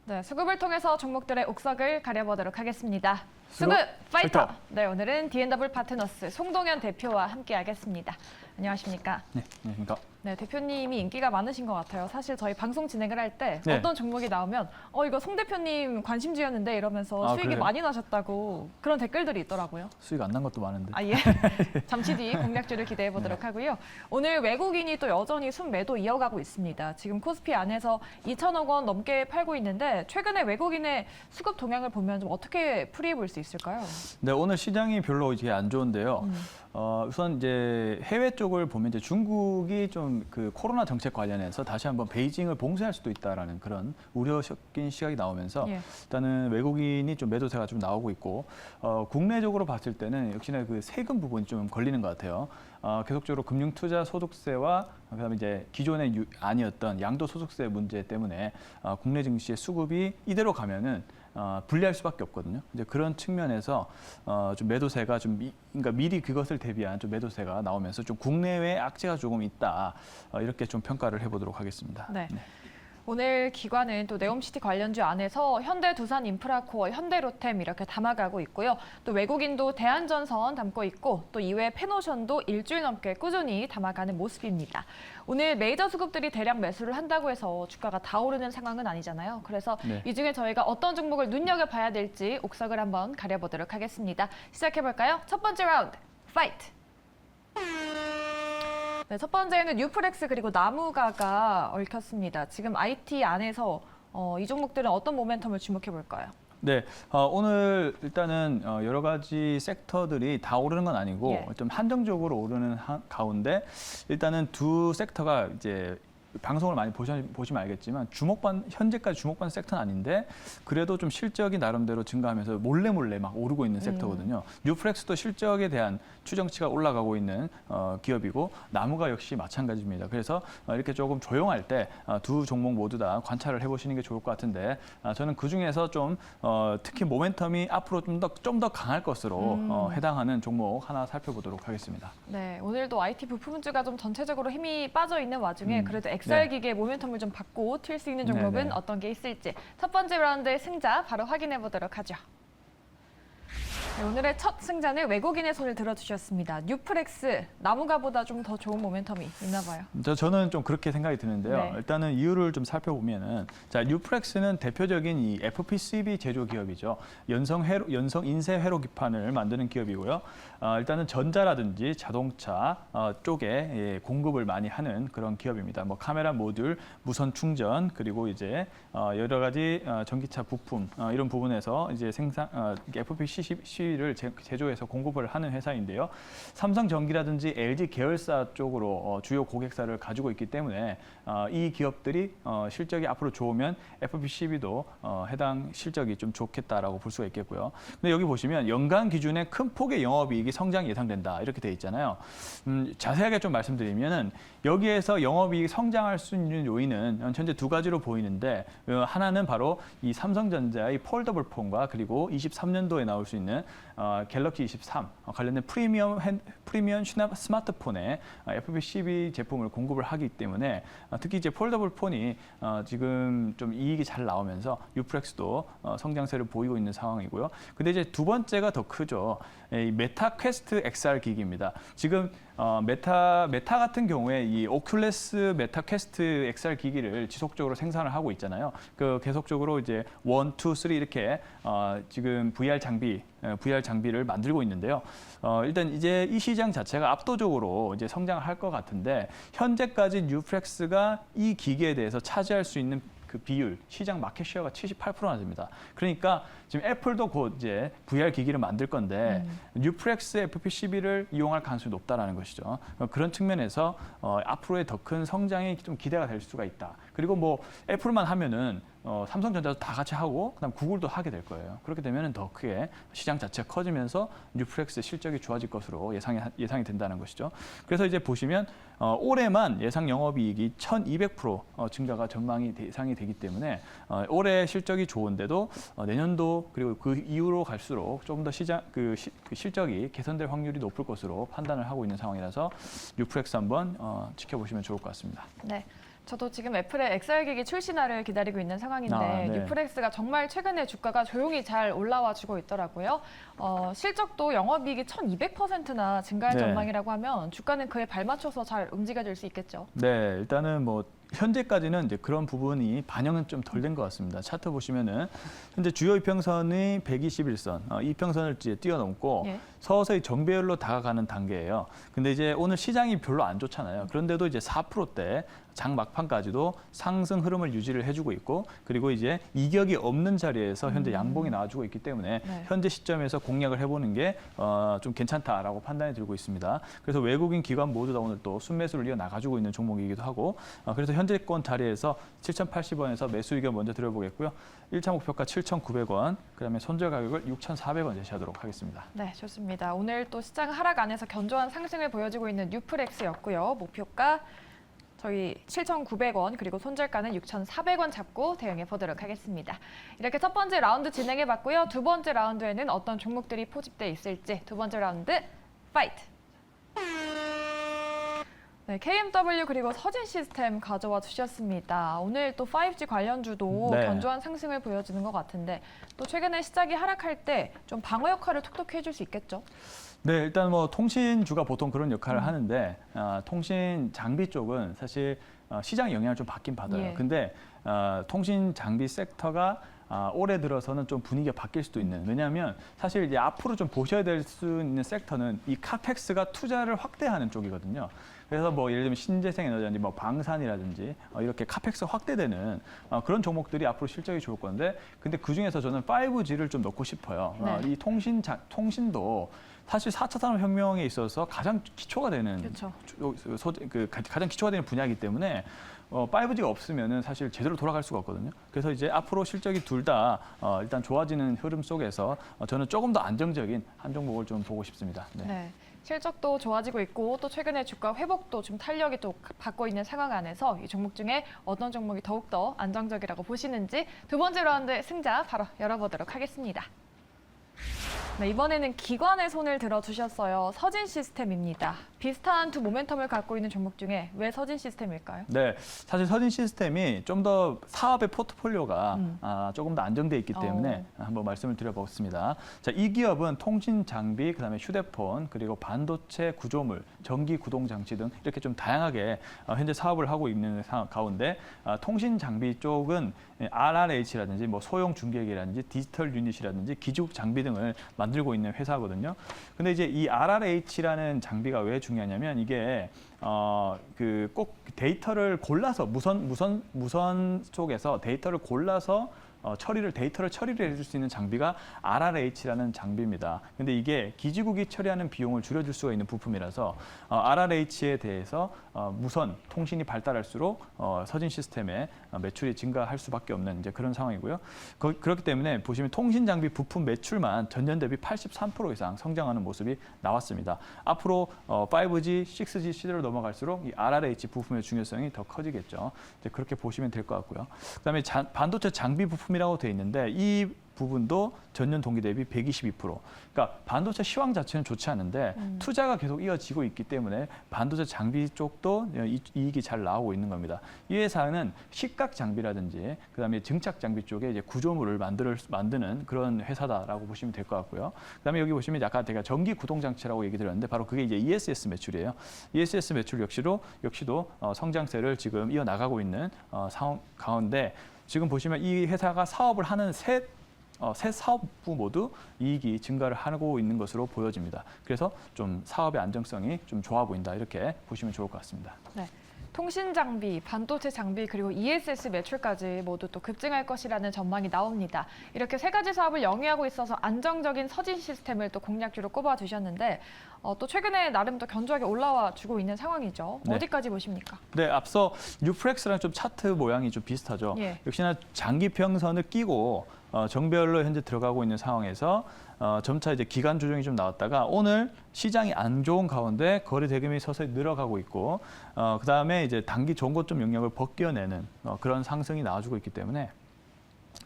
네, 수급을 통해서 종목들의 옥석을 가려보도록 하겠습니다. 수급 파이터! 네, 오늘은 D&W 파트너스 송동현 대표와 함께하겠습니다. 안녕하십니까? 네, 안녕하십니까? 네, 대표님이 인기가 많으신 것 같아요. 사실 저희 방송 진행을 할 때 네. 어떤 종목이 나오면 이거 송 대표님 관심주였는데 이러면서 수익이 그래요? 많이 나셨다고 그런 댓글들이 있더라고요. 수익 안 난 것도 많은데. 아, 예. 잠시 뒤 공략주를 기대해 보도록 하고요. 오늘 외국인이 또 여전히 순매도 이어가고 있습니다. 지금 코스피 안에서 2천억 원 넘게 팔고 있는데 최근에 외국인의 수급 동향을 보면 좀 어떻게 풀이해 볼 수 있을까요? 네, 오늘 시장이 별로 이제 안 좋은데요. 우선 이제 해외 쪽을 보면 이제 중국이 좀 그 코로나 정책 관련해서 다시 한번 베이징을 봉쇄할 수도 있다라는 그런 우려 섞인 시각이 나오면서 예. 일단은 외국인이 좀 매도세가 좀 나오고 있고 국내적으로 봤을 때는 역시나 그 세금 부분이 좀 걸리는 것 같아요. 계속적으로 금융투자소득세와 그다음에 이제 기존의 아니었던 양도소득세 문제 때문에 국내 증시의 수급이 이대로 가면은 불리할 수밖에 없거든요. 이제 그런 측면에서 좀 매도세가 그러니까 미리 그것을 대비한 좀 매도세가 나오면서 좀 국내외 악재가 조금 있다 이렇게 좀 평가를 해보도록 하겠습니다. 네. 오늘 기관은 또 네옴시티 관련주 안에서 현대 두산 인프라코어, 현대로템 이렇게 담아가고 있고요. 또 외국인도 대한전선 담고 있고 또 이외 페노션도 일주일 넘게 꾸준히 담아가는 모습입니다. 오늘 메이저 수급들이 대량 매수를 한다고 해서 주가가 다 오르는 상황은 아니잖아요. 그래서 네. 이 중에 저희가 어떤 종목을 눈여겨봐야 될지 옥석을 한번 가려보도록 하겠습니다. 시작해볼까요? 첫 번째 라운드, 파이트! 네, 첫 번째는 뉴프렉스 그리고 나무가가 얽혔습니다. 지금 IT 안에서 이 종목들은 어떤 모멘텀을 주목해 볼까요? 네, 오늘 일단은 여러 가지 섹터들이 다 오르는 건 아니고 예. 좀 한정적으로 오르는 가운데 일단은 두 섹터가 이제 방송을 많이 보시면 알겠지만 현재까지 주목받는 섹터는 아닌데 그래도 좀 실적이 나름대로 증가하면서 몰래 막 오르고 있는 섹터거든요. 뉴프렉스도 실적에 대한 추정치가 올라가고 있는 기업이고 나무가 역시 마찬가지입니다. 그래서 이렇게 조금 조용할 때 두 종목 모두 다 관찰을 해보시는 게 좋을 것 같은데 저는 그 중에서 좀 특히 모멘텀이 앞으로 좀 더 강할 것으로 해당하는 종목 하나 살펴보도록 하겠습니다. 네, 오늘도 IT 부품주가 좀 전체적으로 힘이 빠져 있는 와중에 그래도 엑셀 기기의 모멘텀을 좀 받고 튈 수 있는 종목은 네네. 어떤 게 있을지 첫 번째 라운드의 승자 바로 확인해 보도록 하죠. 네, 오늘의 첫 승자는 외국인의 손을 들어주셨습니다. 뉴프렉스, 나무가보다 좀 더 좋은 모멘텀이 있나 봐요. 저는 좀 그렇게 생각이 드는데요. 네. 일단은 이유를 좀 살펴보면은 뉴프렉스는 대표적인 이 FPCB 제조 기업이죠. 연성 인쇄 회로 기판을 만드는 기업이고요. 일단은 전자라든지 자동차 쪽에 공급을 많이 하는 그런 기업입니다. 뭐 카메라 모듈, 무선 충전 그리고 이제 여러 가지 전기차 부품 이런 부분에서 이제 FPCB를 제조해서 공급을 하는 회사인데요. 삼성전기라든지 LG 계열사 쪽으로 주요 고객사를 가지고 있기 때문에 이 기업들이 실적이 앞으로 좋으면 FPCB도 해당 실적이 좀 좋겠다라고 볼 수가 있겠고요. 근데 여기 보시면 연간 기준의 큰 폭의 영업이익이 성장이 예상된다 이렇게 돼 있잖아요. 자세하게 좀 말씀드리면은 여기에서 영업이익이 성장할 수 있는 요인은 현재 두 가지로 보이는데 하나는 바로 이 삼성전자의 폴더블 폰과 그리고 23년도에 나올 수 있는 갤럭시 23 관련된 프리미엄 스마트폰에 FPCB 제품을 공급을 하기 때문에 특히 이제 폴더블 폰이 지금 좀 이익이 잘 나오면서 뉴프렉스도 성장세를 보이고 있는 상황이고요. 근데 이제 두 번째가 더 크죠. 이 메타 퀘스트 XR 기기입니다. 지금 메타 같은 경우에 이 오큘러스 메타 퀘스트 XR 기기를 지속적으로 생산을 하고 있잖아요. 그 계속적으로 이제 1, 2, 3 이렇게 지금 VR 장비를 만들고 있는데요. 일단 이제 이 시장 자체가 압도적으로 이제 성장을 할 것 같은데 현재까지 뉴프렉스가 이 기기에 대해서 차지할 수 있는 그 비율, 시장 마켓 쉐어가 78%나 됩니다. 그러니까 지금 애플도 곧 이제 VR 기기를 만들 건데 뉴프렉스 FPCB를 이용할 가능성이 높다라는 것이죠. 그런 측면에서 앞으로의 더 큰 성장이 좀 기대가 될 수가 있다. 그리고 뭐 애플만 하면은 삼성전자도 다 같이 하고 그다음 구글도 하게 될 거예요. 그렇게 되면 더 크게 시장 자체가 커지면서 뉴프렉스의 실적이 좋아질 것으로 예상이 된다는 것이죠. 그래서 이제 보시면 올해만 예상 영업이익이 1,200% 증가가 예상이 되기 때문에 올해 실적이 좋은데도 내년도 그리고 그 이후로 갈수록 조금 더 실적이 개선될 확률이 높을 것으로 판단을 하고 있는 상황이라서 뉴프렉스 한번 지켜보시면 좋을 것 같습니다. 네. 저도 지금 애플의 XR기기 출시날을 기다리고 있는 상황인데 네. 뉴프렉스가 정말 최근에 주가가 조용히 잘 올라와 주고 있더라고요. 실적도 영업이익이 1200%나 증가할 네. 전망이라고 하면 주가는 그에 발맞춰서 잘 움직여질 수 있겠죠. 네, 일단은 뭐 현재까지는 이제 그런 부분이 반영은 좀 덜 된 것 같습니다. 차트 보시면은 현재 주요 이평선이 121선, 이평선을 이제 뛰어넘고 예. 서서히 정배열로 다가가는 단계예요. 근데 이제 오늘 시장이 별로 안 좋잖아요. 그런데도 이제 4%대 장 막판까지도 상승 흐름을 유지를 해주고 있고, 그리고 이제 이격이 없는 자리에서 현재 양봉이 나와주고 있기 때문에 네. 현재 시점에서 공략을 해보는 게 좀 괜찮다라고 판단이 들고 있습니다. 그래서 외국인 기관 모두 다 오늘 또 순매수를 이어 나가지고 있는 종목이기도 하고, 그래서 현재권 자리에서 7,080원에서 매수 의견 먼저 드려보겠고요. 1차 목표가 7,900원, 그다음에 손절 가격을 6,400원 제시하도록 하겠습니다. 네, 좋습니다. 오늘 또 시장 하락 안에서 견조한 상승을 보여주고 있는 뉴프렉스였고요. 목표가 저희 7,900원 그리고 손절가는 6,400원 잡고 대응해 보도록 하겠습니다. 이렇게 첫 번째 라운드 진행해 봤고요. 두 번째 라운드에는 어떤 종목들이 포집돼 있을지 두 번째 라운드 파이트! 네, KMW 그리고 서진 시스템 가져와 주셨습니다. 오늘 또 5G 관련주도 네. 견조한 상승을 보여주는 것 같은데 또 최근에 시장이 하락할 때 좀 방어 역할을 톡톡히 해줄 수 있겠죠? 네, 일단 뭐 통신주가 보통 그런 역할을 하는데 통신 장비 쪽은 사실 시장 영향을 좀 받긴 받아요. 예. 근데 통신 장비 섹터가 올해 들어서는 좀 분위기가 바뀔 수도 있는. 왜냐하면 사실 이제 앞으로 좀 보셔야 될 수 있는 섹터는 이 카펙스가 투자를 확대하는 쪽이거든요. 그래서 뭐 예를 들면 신재생 에너지라든지 뭐 방산이라든지 이렇게 카펙스 확대되는 그런 종목들이 앞으로 실적이 좋을 건데, 근데 그 중에서 저는 5G를 좀 넣고 싶어요. 네. 이 통신도 사실 4차 산업혁명에 있어서 가장 기초가 되는 그렇죠. 가장 기초가 되는 분야이기 때문에 5G가 없으면은 사실 제대로 돌아갈 수가 없거든요. 그래서 이제 앞으로 실적이 둘 다 일단 좋아지는 흐름 속에서 저는 조금 더 안정적인 한 종목을 좀 보고 싶습니다. 네. 네. 실적도 좋아지고 있고 또 최근에 주가 회복도 좀 탄력이 또 받고 있는 상황 안에서 이 종목 중에 어떤 종목이 더욱더 안정적이라고 보시는지 두 번째 라운드 승자 바로 열어보도록 하겠습니다. 네, 이번에는 기관의 손을 들어주셨어요. 서진 시스템입니다. 비슷한 두 모멘텀을 갖고 있는 종목 중에 왜 서진 시스템일까요? 네, 사실 서진 시스템이 좀 더 사업의 포트폴리오가 조금 더 안정돼 있기 때문에 한번 말씀을 드려보겠습니다. 자, 이 기업은 통신 장비, 그다음에 휴대폰, 그리고 반도체 구조물, 전기 구동 장치 등 이렇게 좀 다양하게 현재 사업을 하고 있는 상황 가운데 통신 장비 쪽은 RRH라든지 뭐 소형 중계기라든지 디지털 유닛이라든지 기축 장비 등을 만들고 있는 회사거든요. 근데 이제 이 RRH라는 장비가 왜 중요하냐면 이게 꼭 데이터를 골라서 무선 쪽에서 데이터를 골라서 데이터를 처리를 해줄 수 있는 장비가 RRH라는 장비입니다. 근데 이게 기지국이 처리하는 비용을 줄여줄 수가 있는 부품이라서 RRH에 대해서 무선 통신이 발달할수록 서진 시스템의 매출이 증가할 수밖에 없는 이제 그런 상황이고요. 그렇기 때문에 보시면 통신 장비 부품 매출만 전년 대비 83% 이상 성장하는 모습이 나왔습니다. 앞으로 5G, 6G 시대로 넘어갈수록 이 RRH 부품의 중요성이 더 커지겠죠. 이제 그렇게 보시면 될 것 같고요. 그다음에 반도체 장비 부품이라고 돼 있는데 이 부분도 전년 동기 대비 122%. 그러니까 반도체 시황 자체는 좋지 않은데 투자가 계속 이어지고 있기 때문에 반도체 장비 쪽도 이익이 잘 나오고 있는 겁니다. 이 회사는 식각 장비라든지 그다음에 증착 장비 쪽에 이제 구조물을 만드는 그런 회사다라고 보시면 될 것 같고요. 그다음에 여기 보시면 아까 제가 전기 구동 장치라고 얘기 드렸는데 바로 그게 이제 ESS 매출이에요. ESS 매출 역시도 성장세를 지금 이어 나가고 있는 상황 가운데 지금 보시면 이 회사가 사업을 하는 세 사업부 모두 이익이 증가를 하고 있는 것으로 보여집니다. 그래서 좀 사업의 안정성이 좀 좋아 보인다 이렇게 보시면 좋을 것 같습니다. 네. 통신 장비, 반도체 장비 그리고 ESS 매출까지 모두 또 급증할 것이라는 전망이 나옵니다. 이렇게 세 가지 사업을 영위하고 있어서 안정적인 서진 시스템을 또 공략주로 꼽아 두셨는데 또 최근에 나름 또 견조하게 올라와 주고 있는 상황이죠. 네. 어디까지 보십니까? 네, 앞서 뉴프렉스랑 좀 차트 모양이 좀 비슷하죠. 예. 역시나 장기 평선을 끼고 정배열로 현재 들어가고 있는 상황에서 점차 이제 기간 조정이 좀 나왔다가 오늘 시장이 안 좋은 가운데 거래 대금이 서서히 늘어가고 있고 그다음에 이제 단기 종고점 영역을 벗겨내는 그런 상승이 나와주고 있기 때문에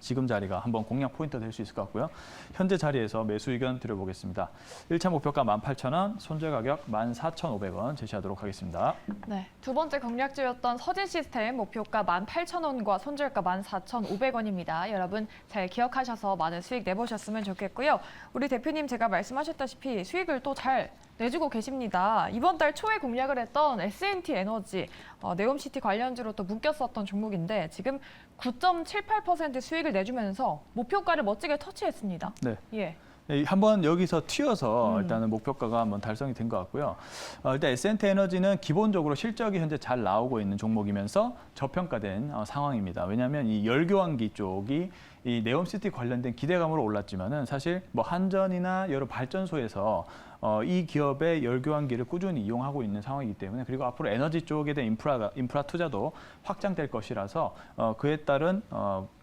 지금 자리가 한번 공략 포인트 될 수 있을 것 같고요. 현재 자리에서 매수 의견 드려보겠습니다. 1차 목표가 18,000원, 손절 가격 14,500원 제시하도록 하겠습니다. 네, 두 번째 공략주였던 서진 시스템 목표가 18,000원과 손절가 14,500원입니다. 여러분 잘 기억하셔서 많은 수익 내보셨으면 좋겠고요. 우리 대표님 제가 말씀하셨다시피 수익을 또 잘 내주고 계십니다. 이번 달 초에 공략을 했던 S&T 에너지, 네옴시티 관련주로 또 묶였었던 종목인데 지금 9.78% 수익을 내주면서 목표가를 멋지게 터치했습니다. 네. 예. 네, 한번 여기서 튀어서 일단은 목표가가 한번 달성이 된 것 같고요. 일단 S&T 에너지는 기본적으로 실적이 현재 잘 나오고 있는 종목이면서 저평가된 상황입니다. 왜냐하면 이 열교환기 쪽이 이 네옴시티 관련된 기대감으로 올랐지만은 사실 뭐 한전이나 여러 발전소에서 이 기업의 열교환기를 꾸준히 이용하고 있는 상황이기 때문에 그리고 앞으로 에너지 쪽에 대한 인프라 투자도 확장될 것이라서 그에 따른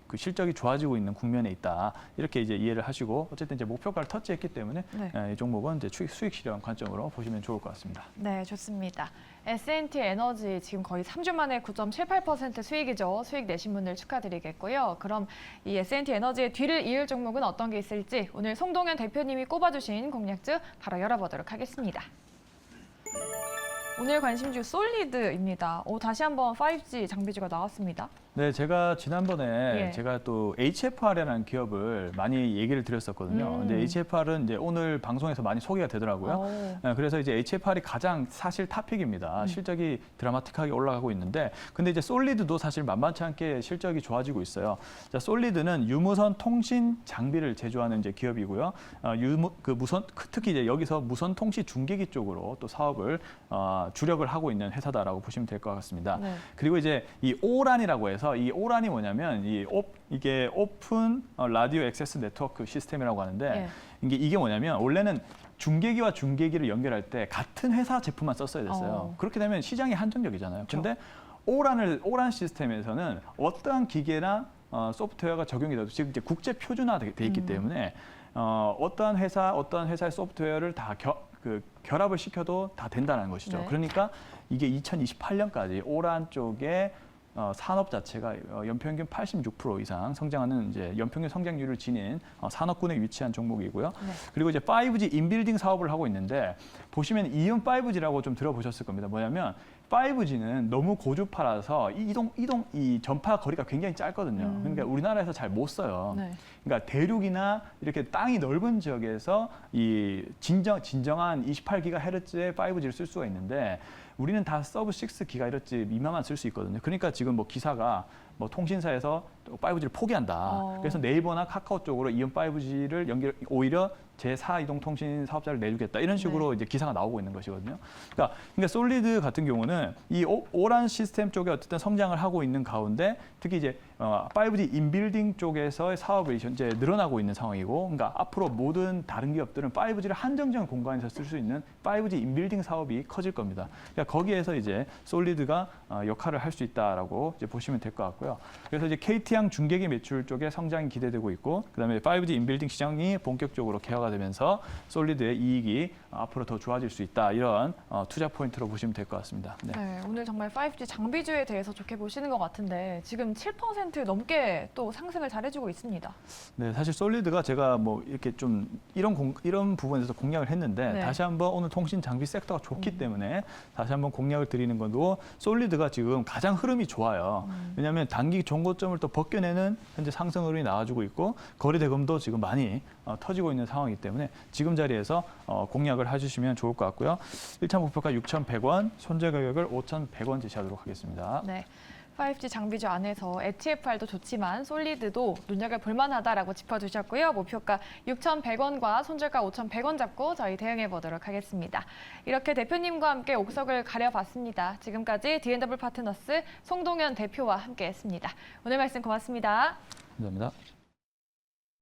그 실적이 좋아지고 있는 국면에 있다. 이렇게 이제 이해를 하시고 어쨌든 이제 목표가를 터치했기 때문에 네. 이 종목은 이제 수익 실현 관점으로 보시면 좋을 것 같습니다. 네, 좋습니다. S&T 에너지 지금 거의 3주 만에 9.78% 수익이죠. 수익 내신 분들 축하드리겠고요. 그럼 이 S&T 에너지의 뒤를 이을 종목은 어떤 게 있을지 오늘 송동현 대표님이 꼽아주신 공략주 바로 열어보도록 하겠습니다. 오늘 관심주 솔리드입니다. 다시 한번 5G 장비주가 나왔습니다. 네, 제가 지난번에 예. 제가 또 HFR이라는 기업을 많이 얘기를 드렸었거든요. 근데 HFR은 이제 오늘 방송에서 많이 소개가 되더라고요. 네, 그래서 이제 HFR이 가장 사실 탑픽입니다. 실적이 드라마틱하게 올라가고 있는데, 근데 이제 솔리드도 사실 만만치 않게 실적이 좋아지고 있어요. 자, 솔리드는 유무선 통신 장비를 제조하는 이제 기업이고요. 특히 이제 여기서 무선 통신 중계기 쪽으로 또 사업을 주력을 하고 있는 회사다라고 보시면 될 것 같습니다. 네. 그리고 이제 이 오란이라고 해서 이 오란이 뭐냐면 이게 오픈 라디오 액세스 네트워크 시스템이라고 하는데 이게 뭐냐면 원래는 중계기와 중계기를 연결할 때 같은 회사 제품만 썼어야 됐어요. 그렇게 되면 시장이 한정적이잖아요. 근데 오란 시스템에서는 어떠한 기계나 소프트웨어가 적용이 돼도 지금 이제 국제 표준화돼 있기 때문에 어떠한 회사의 소프트웨어를 다 결합을 시켜도 다 된다는 것이죠. 네. 그러니까 이게 2028년까지 오란 쪽에 산업 자체가 연평균 86% 이상 성장하는 이제 연평균 성장률을 지닌 산업군에 위치한 종목이고요. 네. 그리고 이제 5G 인빌딩 사업을 하고 있는데 보시면 이음 5G라고 좀 들어보셨을 겁니다. 뭐냐면 5G는 너무 고주파라서 이 전파 거리가 굉장히 짧거든요. 그러니까 우리나라에서 잘 못 써요. 네. 그러니까 대륙이나 이렇게 땅이 넓은 지역에서 이 진정한 28GHz의 5G를 쓸 수가 있는데 우리는 다 서브 6GHz 미만만 쓸 수 있거든요. 그러니까 지금 뭐 기사가 뭐 통신사에서 5G를 포기한다. 그래서 네이버나 카카오 쪽으로 이음 5G를 오히려 제4 이동통신 사업자를 내주겠다. 이런 식으로 이제 기사가 나오고 있는 것이거든요. 그러니까 솔리드 같은 경우는 이 오란 시스템 쪽에 어쨌든 성장을 하고 있는 가운데 특히 이제 5G 인빌딩 쪽에서의 사업이 현재 늘어나고 있는 상황이고, 그러니까 앞으로 모든 다른 기업들은 5G를 한정적인 공간에서 쓸 수 있는 5G 인빌딩 사업이 커질 겁니다. 그러니까 거기에서 이제 솔리드가 역할을 할 수 있다라고 이제 보시면 될 것 같고요. 그래서 이제 KT양 중계기 매출 쪽에 성장이 기대되고 있고, 그다음에 5G 인빌딩 시장이 본격적으로 개화가 되면서 솔리드의 이익이 앞으로 더 좋아질 수 있다. 이런 투자 포인트로 보시면 될 것 같습니다. 네. 네, 오늘 정말 5G 장비주에 대해서 좋게 보시는 것 같은데 지금 7% 넘게 또 상승을 잘해주고 있습니다. 네, 사실 솔리드가 제가 뭐 이렇게 좀 이런 부분에서 공략을 했는데 네. 다시 한번 오늘 통신 장비 섹터가 좋기 때문에 다시 한번 공략을 드리는 건도 솔리드가 지금 가장 흐름이 좋아요. 왜냐하면 단기 종고점을 또 벗겨내는 현재 상승 흐름이 나와주고 있고 거래 대금도 지금 많이 터지고 있는 상황이기 때문에 지금 자리에서 공략을 해주시면 좋을 것 같고요. 1차 목표가 6,100원, 손절 가격을 5,100원 제시하도록 하겠습니다. 네. 5G 장비주 안에서 HFR도 좋지만 솔리드도 눈여겨볼 만하다라고 짚어주셨고요. 목표가 6,100원과 손절가 5,100원 잡고 저희 대응해 보도록 하겠습니다. 이렇게 대표님과 함께 옥석을 가려봤습니다. 지금까지 D&W 파트너스 송동현 대표와 함께했습니다. 오늘 말씀 고맙습니다. 감사합니다.